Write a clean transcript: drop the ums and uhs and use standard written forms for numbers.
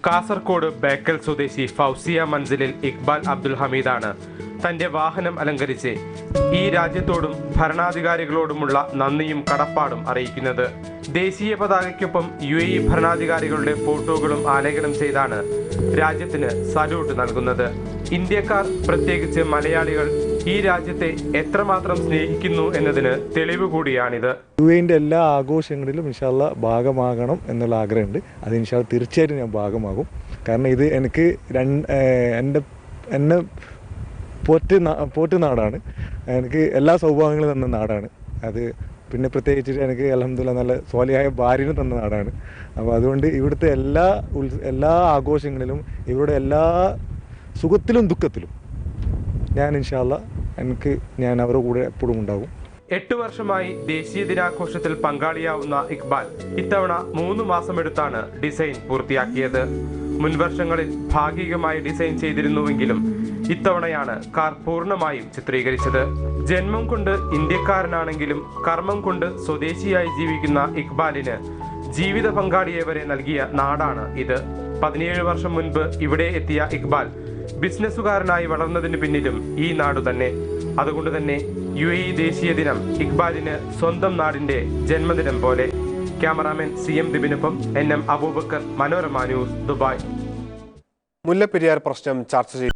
കാസർഗോഡ് ബേക്കൽ സ്വദേശി ഫൗസിയ മൻസിലിൽ ഇക്ബാൽ അബ്ദുൽ ഹമീദാണ് തന്റെ വാഹനം അലങ്കരിച്ച് ഈ രാജ്യത്തോടും ഭരണാധികാരികളോടുമുള്ള നന്ദിയും കടപ്പാടും അറിയിക്കുന്നത്. ദേശീയ പതാകയ്ക്കൊപ്പം UAE ഭരണാധികാരികളുടെ ഫോട്ടോകളും ആലേഖനം ചെയ്താണ് രാജ്യത്തിന് സല്യൂട്ട് നൽകുന്നത്. ഇന്ത്യക്കാർ, പ്രത്യേകിച്ച് മലയാളികൾ, ഈ രാജ്യത്തെ എത്രമാത്രം സ്നേഹിക്കുന്നു എന്നതിന് തെളിവ് കൂടിയാണിത്. UAEന്റെ എല്ലാ ആഘോഷങ്ങളിലും ഇൻഷാല്ലാ ഭാഗമാകണം എന്നുള്ള ആഗ്രഹമുണ്ട്. അത് ഇൻഷാല്ലാ തീർച്ചയായിട്ടും ഞാൻ ഭാഗമാകും. കാരണം ഇത് എനിക്ക് എന്നെ പോറ്റ് നാടാണ്. എനിക്ക് എല്ലാ സൗഭാഗ്യങ്ങളും തന്ന നാടാണ് അത്. പിന്നെ പ്രത്യേകിച്ചിട്ട് എനിക്ക് അൽഹംദുലില്ലാ നല്ല സ്വാലിഹായ ഭാര്യനെ തന്ന നാടാണ്. അപ്പോൾ അതുകൊണ്ട് ഇവിടുത്തെ എല്ലാ ആഘോഷങ്ങളിലും, ഇവരുടെ എല്ലാ സുഖത്തിലും ദുഃഖത്തിലും ഞാൻ ഇൻഷാല്ലാ ഞാൻ അവരുടെ കൂടെ എപ്പോഴും ഉണ്ടാകും. 8 വർഷമായി ദേശീയ ദിനാഘോഷത്തിൽ പങ്കാളിയാവുന്ന ഇക്ബാൽ ഇത്തവണ 3 മാസമെടുത്താണ് ഡിസൈൻ പൂർത്തിയാക്കിയത്. മുൻവർഷങ്ങളിൽ ഭാഗികമായി ഡിസൈൻ ചെയ്തിരുന്നുവെങ്കിലും ഇത്തവണയാണ് കാർ പൂർണ്ണമായും ചിത്രീകരിച്ചത്. ജന്മം കൊണ്ട് ഇന്ത്യക്കാരനാണെങ്കിലും കർമ്മം കൊണ്ട് സ്വദേശിയായി ജീവിക്കുന്ന ഇക്ബാലിന് ജീവിത പങ്കാളിയെ വരെ നൽകിയ നാടാണ് ഇത്. 17 വർഷം മുൻപ് ഇവിടെ എത്തിയ ഇക്ബാൽ ബിസിനസ്സുകാരനായി വളർന്നതിന് പിന്നിലും ഈ നാടു തന്നെ. അതുകൊണ്ട് തന്നെ UAE ദേശീയ ദിനം ഇക്ബാലിന് സ്വന്തം നാടിന്റെ ജന്മദിനം പോലെ. ക്യാമറാമാൻ CM ദിബിനൊപ്പം NM Abubakar, Manorama news, Dubai. Mullaperiyar പ്രശ്നം ചർച്ച ചെയ്തു.